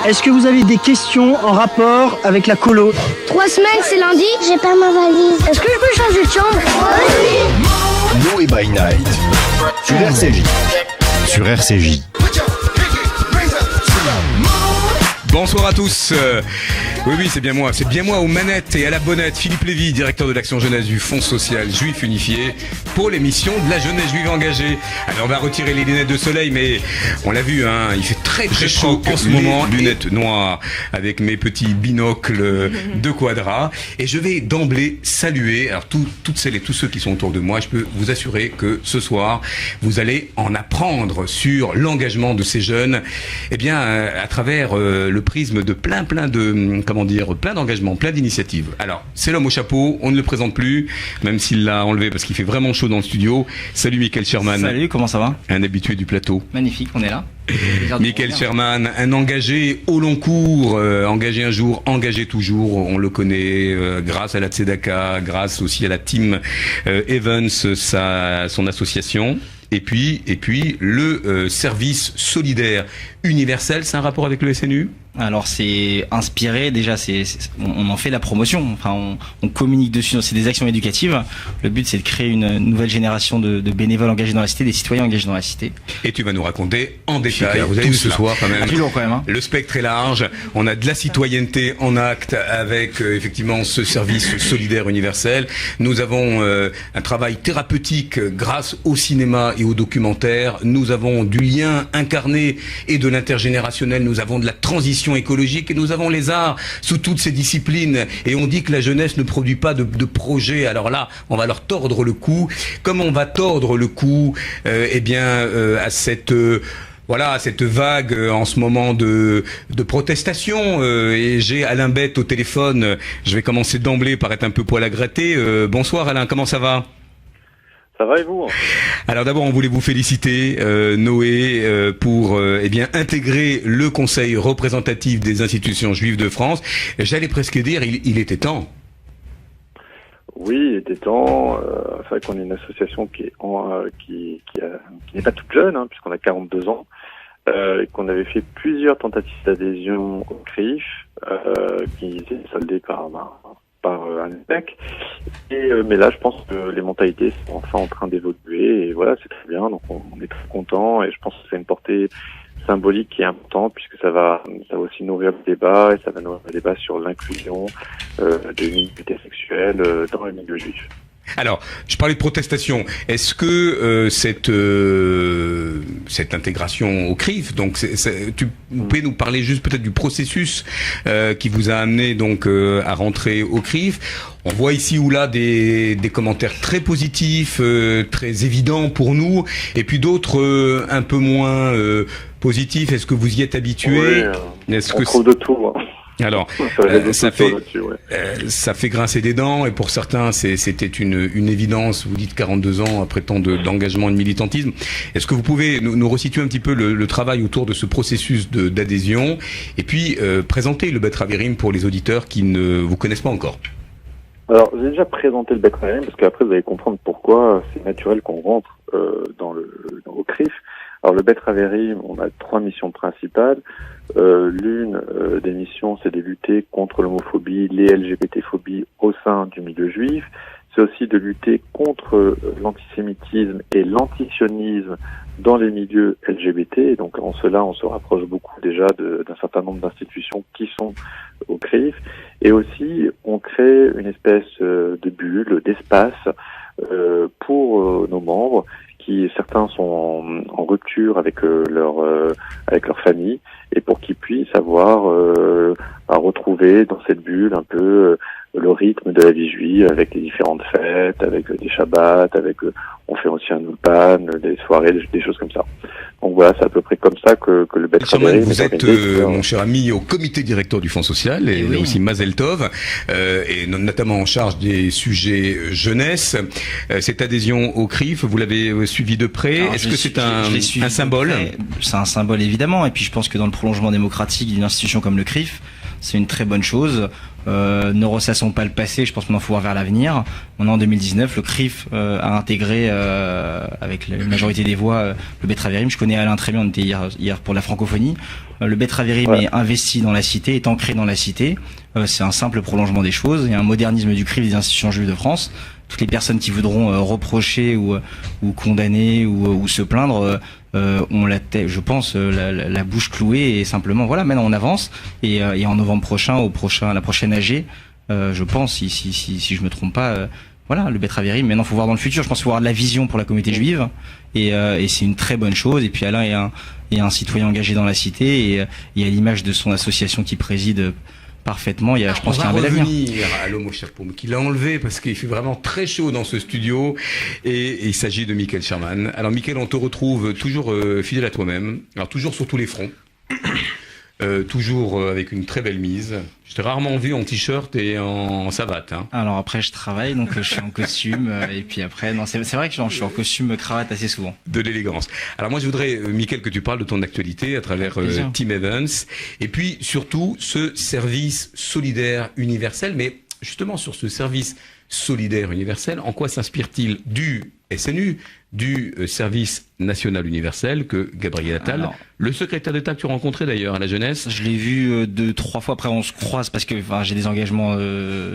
Est-ce que vous avez des questions en rapport avec la colo? 3 semaines, c'est lundi. J'ai pas ma valise. Est-ce que je peux changer de chambre? Oui. Noé by Night sur RCJ. Sur RCJ. Bonsoir à tous. Oui, c'est bien moi aux manettes et à la bonnette, Philippe Lévy, directeur de l'action jeunesse du Fonds social juif unifié, pour l'émission de la jeunesse juive engagée. Alors on va retirer les lunettes de soleil, mais on l'a vu, il fait très chaud en ce moment. Lunettes noires avec mes petits binocles de quadra. Et je vais d'emblée saluer alors toutes celles et tous ceux qui sont autour de moi. Je peux vous assurer que ce soir, vous allez en apprendre sur l'engagement de ces jeunes, à travers le prisme de plein d'engagements, plein d'initiatives. Alors, c'est l'homme au chapeau, on ne le présente plus, même s'il l'a enlevé parce qu'il fait vraiment chaud dans le studio. Salut Michael Sherman. Salut, comment ça va? Un habitué du plateau. Magnifique, on est là. Michael Sherman, un engagé au long cours, engagé un jour, engagé toujours, on le connaît grâce à la Tzedaka, grâce aussi à la team Evans, son association. Et puis le service solidaire universel, c'est un rapport avec le SNU? Alors c'est inspiré, déjà on en fait la promotion, on communique dessus, c'est des actions éducatives. Le but c'est de créer une nouvelle génération de bénévoles engagés dans la cité, des citoyens engagés dans la cité. Et tu vas nous raconter en détail, vous avez vu ce soir quand même, le spectre est large, on a de la citoyenneté en acte avec effectivement ce service solidaire universel. Nous avons un travail thérapeutique grâce au cinéma et au documentaire, nous avons du lien incarné et de l'intergénérationnel, nous avons de la transition écologique et nous avons les arts sous toutes ces disciplines. Et on dit que la jeunesse ne produit pas de projets. Alors là, on va leur tordre le cou. Comment on va tordre le cou à cette vague en ce moment de protestation. Et j'ai Alain Bette au téléphone. Je vais commencer d'emblée par être un peu poil à gratter. Bonsoir Alain, comment ça va? Ça va et vous? Alors d'abord, on voulait vous féliciter, Noé, pour intégrer le Conseil représentatif des institutions juives de France. J'allais presque dire, il était temps. Oui, il était temps. C'est vrai qu'on est une association qui n'est pas toute jeune, puisqu'on a 42 ans, et qu'on avait fait plusieurs tentatives d'adhésion au CRIF, qui étaient soldées par un échec. Mais là, je pense que les mentalités sont enfin en train d'évoluer et voilà, c'est très bien. Donc, on est très content et je pense que c'est une portée symbolique qui est importante puisque ça va aussi nourrir le débat et ça va nourrir le débat sur l'inclusion des minorités sexuelles dans le milieu juif. Alors, je parlais de protestation. Est-ce que cette intégration au CRIF, donc tu peux nous parler juste peut-être du processus qui vous a amené donc à rentrer au CRIF? On voit ici ou là des commentaires très positifs, très évidents pour nous, et puis d'autres un peu moins positifs. Est-ce que vous y êtes habitué? Oui, on trouve de tout. Alors, ça fait grincer des dents et pour certains c'était une évidence. Vous dites 42 ans après tant d'engagement et de militantisme. Est-ce que vous pouvez nous resituer un petit peu le travail autour de ce processus d'adhésion et puis présenter le Bet Haverim pour les auditeurs qui ne vous connaissent pas encore? Alors, j'ai déjà présenté le Bet Haverim parce qu'après vous allez comprendre pourquoi c'est naturel qu'on rentre au CRIF. Alors, le Bet Haverim, on a 3 missions principales. L'une des missions, c'est de lutter contre l'homophobie, les LGBT-phobies au sein du milieu juif. C'est aussi de lutter contre l'antisémitisme et l'antisionisme dans les milieux LGBT. Et donc, en cela, on se rapproche beaucoup déjà d'un certain nombre d'institutions qui sont au CRIF. Et aussi, on crée une espèce de bulle, d'espace pour nos membres qui certains sont en rupture avec leur famille et pour qu'ils puissent avoir retrouver dans cette bulle un peu le rythme de la vie juive avec les différentes fêtes, avec des shabbats, on fait aussi un ulpan, des soirées, des choses comme ça. Donc voilà, c'est à peu près comme ça que le Bet Haverim. Vous êtes, mon cher ami, au comité directeur du Fonds social et oui, aussi Mazel Tov, et notamment en charge des sujets jeunesse. Cette adhésion au CRIF, vous l'avez suivi de près. Est-ce que c'est un symbole? C'est un symbole évidemment, et puis je pense que dans le prolongement démocratique d'une institution comme le CRIF, c'est une très bonne chose. Ne ressassons pas le passé, je pense qu'on en faut voir vers l'avenir. On est en 2019, le CRIF a intégré avec la majorité des voix le Betravérim. Je connais Alain très bien, on était hier pour la francophonie. Le Betravérim est investi dans la cité, est ancré dans la cité. C'est un simple prolongement des choses. Il y a un modernisme du CRIF des institutions juives de France. Toutes les personnes qui voudront reprocher ou condamner ou se plaindre ont je pense la bouche clouée, et simplement voilà, maintenant on avance, et en novembre prochain, la prochaine AG, je pense, si je me trompe pas, voilà, le Betravérim. Maintenant faut voir dans le futur, je pense qu'il faut avoir de la vision pour la communauté juive, et c'est une très bonne chose. Et puis Alain est un citoyen engagé dans la cité, et à l'image de son association qui préside parfaitement, je pense qu'il y a un bel avenir. On va revenir à l'homme au chapeau qu'il a enlevé parce qu'il fait vraiment très chaud dans ce studio, et il s'agit de Michael Sherman. Alors Michael, on te retrouve toujours fidèle à toi-même, alors toujours sur tous les fronts, toujours avec une très belle mise. Je t'ai rarement vu en t-shirt et en savate. Hein. Alors après je travaille, donc je suis en costume, et puis après, non, c'est vrai que je suis en costume cravate assez souvent. De l'élégance. Alors moi je voudrais, Michael, que tu parles de ton actualité à travers Team Evans, et puis surtout ce service solidaire universel. Mais justement sur ce service solidaire universel, en quoi s'inspire-t-il du SNU, du service national universel que Gabriel Attal, le secrétaire d'État que tu rencontrais d'ailleurs à la jeunesse? Je l'ai vu 2-3 fois. Après on se croise parce que j'ai des engagements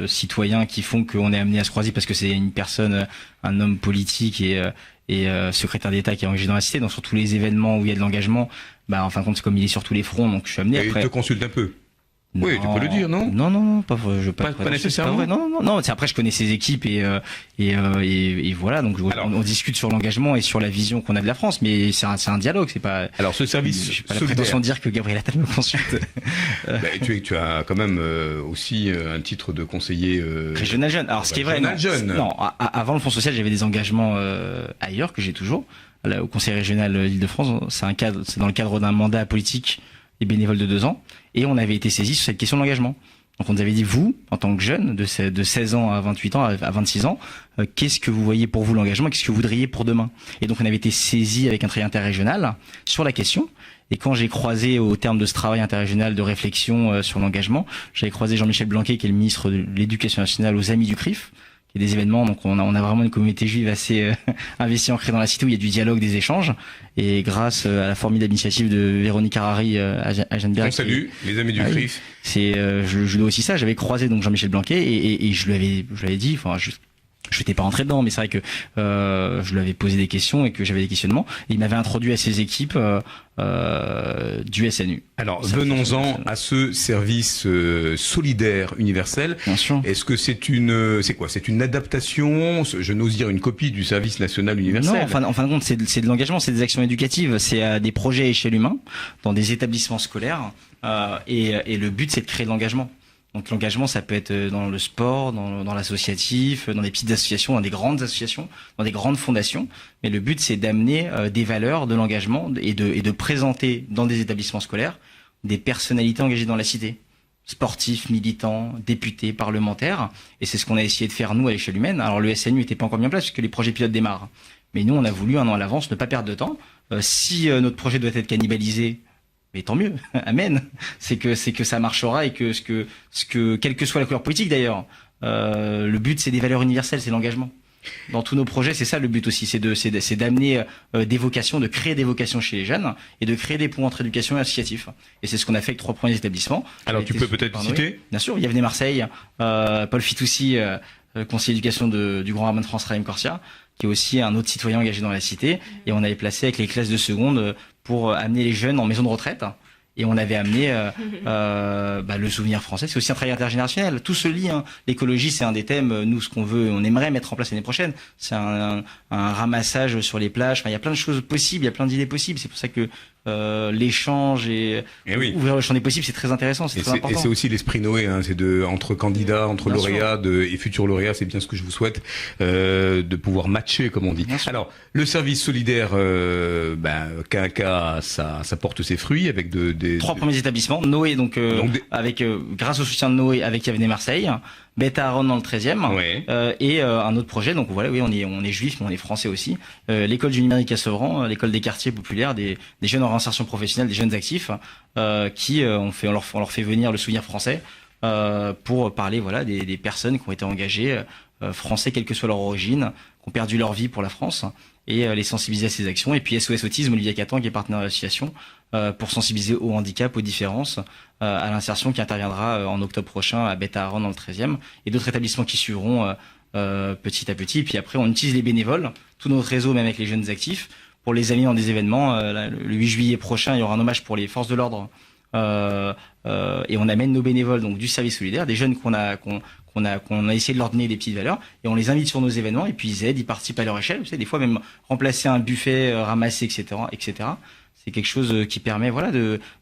citoyens qui font qu'on est amené à se croiser, parce que c'est une personne, un homme politique et secrétaire d'État qui est engagé dans la cité. Donc sur tous les événements où il y a de l'engagement, en fin de compte c'est comme il est sur tous les fronts, donc je suis amené. Et il te consulte un peu? Non, oui, tu peux le dire, non? Non, pas nécessairement. Non. Après, je connais ses équipes et voilà. Donc, on discute sur l'engagement et sur la vision qu'on a de la France, mais c'est un dialogue. C'est pas. Alors, ce service. J'ai pas la prétention de dire que Gabriel Attal me consulte. Tu as quand même aussi un titre de conseiller régional jeune. Alors, ce qui est vrai, non. Avant le Fonds social, j'avais des engagements ailleurs que j'ai toujours. Au Conseil régional Île-de-France, c'est dans le cadre d'un mandat politique et bénévole de 2 ans, et on avait été saisi sur cette question de l'engagement. Donc on nous avait dit, vous, en tant que jeune, de 16 ans à 28 ans, à 26 ans, qu'est-ce que vous voyez pour vous l'engagement, qu'est-ce que vous voudriez pour demain? Et donc on avait été saisi avec un travail interrégional sur la question, et quand j'ai croisé au terme de ce travail interrégional de réflexion sur l'engagement, j'avais croisé Jean-Michel Blanquer, qui est le ministre de l'Éducation nationale, aux Amis du CRIF, qui est des événements, donc on a vraiment une communauté juive assez investie, ancrée dans la cité, où il y a du dialogue, des échanges, et grâce à la formidable initiative de Véronique Harari à Jeanneberg. On salue les Amis du CRIF. Je dois aussi ça. J'avais croisé donc Jean-Michel Blanquer, et je lui avais dit, je n'étais pas rentré dedans, mais c'est vrai que je lui avais posé des questions et que j'avais des questionnements. Et il m'avait introduit à ses équipes du SNU. Alors venons-en à ce service solidaire universel. Bien sûr. Est-ce que c'est une adaptation, je n'ose dire une copie du service national universel? Non, en fin de compte, c'est de l'engagement, c'est des actions éducatives, c'est des projets à échelle humaine dans des établissements scolaires, et le but c'est de créer de l'engagement. Donc l'engagement, ça peut être dans le sport, dans l'associatif, dans des petites associations, dans des grandes associations, dans des grandes fondations. Mais le but, c'est d'amener des valeurs de l'engagement et de présenter dans des établissements scolaires des personnalités engagées dans la cité. Sportifs, militants, députés, parlementaires. Et c'est ce qu'on a essayé de faire, nous, à l'échelle humaine. Alors le SNU n'était pas encore mis en place puisque les projets pilotes démarrent. Mais nous, on a voulu, 1 an à l'avance, ne pas perdre de temps. Si notre projet doit être cannibalisé, mais tant mieux, amen. C'est que ça marchera, et que quelle que soit la couleur politique d'ailleurs, le but c'est des valeurs universelles, c'est l'engagement. Dans tous nos projets, c'est ça le but aussi, c'est d'amener des vocations, de créer des vocations chez les jeunes et de créer des ponts entre éducation et associatif. Et c'est ce qu'on a fait avec 3 premiers établissements. Alors tu peux peut-être citer? Bien sûr, Yavne Marseille, Paul Fitoussi, conseiller d'éducation du Grand Rabbin de France, Raïm Corsia, qui est aussi un autre citoyen engagé dans la cité, et on avait placé avec les classes de seconde pour amener les jeunes en maison de retraite. Et on avait amené le souvenir français. C'est aussi un travail intergénérationnel. Tout se lie. Hein. L'écologie, c'est un des thèmes. Nous, ce qu'on veut, on aimerait mettre en place l'année prochaine, c'est un ramassage sur les plages. Enfin, il y a plein de choses possibles. Il y a plein d'idées possibles. C'est pour ça que l'échange et ouvrir le champ des possibles, c'est très intéressant. C'est très important. Et c'est aussi l'esprit Noé. Hein, c'est entre candidats, entre lauréats et futurs lauréats. C'est bien ce que je vous souhaite, de pouvoir matcher, comme on dit. Alors, le service solidaire, ça porte ses fruits avec 3 premiers établissements. Noé, avec grâce au soutien de Noé, avec Yavne Marseille, Beth Aaron dans le 13e, et un autre projet. Donc voilà, oui, on est juif, mais on est français aussi. L'école du numérique à Sevran, l'école des quartiers populaires, des jeunes en réinsertion professionnelle, des jeunes actifs, qui on leur fait venir le souvenir français pour parler des personnes qui ont été engagées, français quelle que soit leur origine, qui ont perdu leur vie pour la France, et les sensibiliser à ces actions. Et puis SOS Autisme, Olivier Catan, qui est partenaire de l'association, pour sensibiliser au handicap, aux différences, à l'insertion, qui interviendra en octobre prochain à Beth Aaron dans le 13e, et d'autres établissements qui suivront petit à petit. Et puis après, on utilise les bénévoles, tout notre réseau, même avec les jeunes actifs, pour les amener dans des événements. Le 8 juillet prochain, il y aura un hommage pour les forces de l'ordre, et on amène nos bénévoles donc du service solidaire, des jeunes qu'on a essayé de leur donner des petites valeurs, et on les invite sur nos événements, et puis ils aident, ils participent à leur échelle. Vous savez, des fois même remplacer un buffet, ramasser, etc. C'est quelque chose qui permet,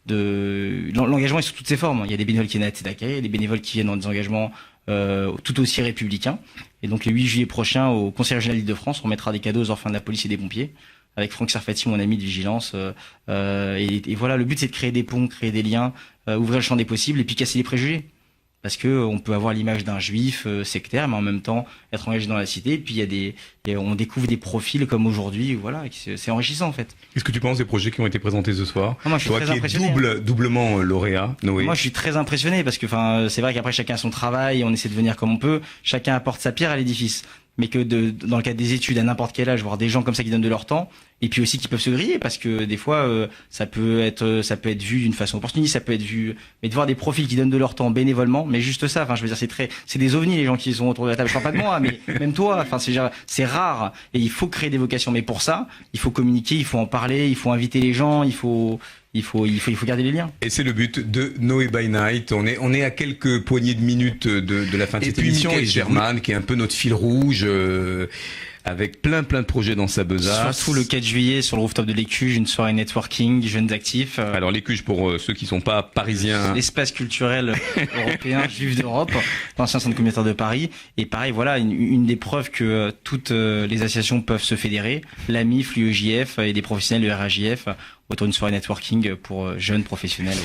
l'engagement est sous toutes ses formes. Il y a des bénévoles qui viennent à Tzedaka, des bénévoles qui viennent dans des engagements tout aussi républicains. Et donc le 8 juillet prochain, au Conseil régional d'Île-de-France, on mettra des cadeaux aux orphelins de la police et des pompiers, avec Franck Serfati, mon ami de vigilance. Et voilà, le but c'est de créer des ponts, créer des liens, ouvrir le champ des possibles, et puis casser les préjugés. Parce que on peut avoir l'image d'un juif sectaire, mais en même temps être engagé dans la cité. Et puis on découvre des profils comme aujourd'hui, c'est enrichissant en fait. Qu'est-ce que tu penses des projets qui ont été présentés ce soir? Moi, je suis très impressionné. Doublement lauréat, Noé. Moi, je suis très impressionné parce que, c'est vrai qu'après chacun a son travail, on essaie de venir comme on peut, chacun apporte sa pierre à l'édifice. Mais que dans le cadre des études à n'importe quel âge, voir des gens comme ça qui donnent de leur temps, et puis aussi qui peuvent se griller, parce que des fois ça peut être vu d'une façon opportuniste, ça peut être vu, mais de voir des profils qui donnent de leur temps bénévolement, mais juste ça, je veux dire, c'est des ovnis les gens qui sont autour de la table. Je parle pas de moi, mais même toi, c'est rare, et il faut créer des vocations. Mais pour ça, il faut communiquer, il faut en parler, il faut inviter les gens, il faut garder les liens. Et c'est le but de Noé by Night. On est à quelques poignées de minutes de la fin de cette émission. Et Germaine, qui est un peu notre fil rouge, avec plein de projets dans sa besace. Surtout le 4 juillet sur le rooftop de l'Écuge, une soirée networking, jeunes actifs. Alors l'Écuge, pour ceux qui sont pas parisiens. L'espace culturel européen, juif d'Europe, l'ancien centre communautaire de Paris. Et pareil, une des preuves que toutes les associations peuvent se fédérer. L'AMIF, l'UEJF et des professionnels de RAJF autour d'une soirée networking pour jeunes professionnels,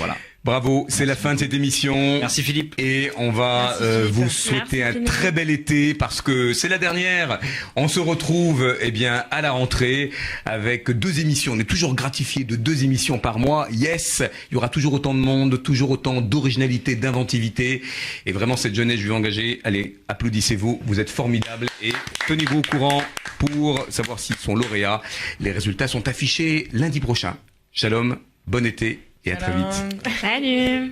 Bravo, c'est la fin de cette émission. Merci Philippe. Et on va vous souhaiter un très bel été parce que c'est la dernière. On se retrouve à la rentrée avec 2 émissions. On est toujours gratifié de 2 émissions par mois. Yes, il y aura toujours autant de monde, toujours autant d'originalité, d'inventivité. Et vraiment cette jeunesse, je vais engager. Allez, applaudissez-vous, vous êtes formidables et tenez-vous au courant pour savoir s'ils sont lauréats. Les résultats sont affichés lundi prochain. Shalom, bon été et à très vite. Salut.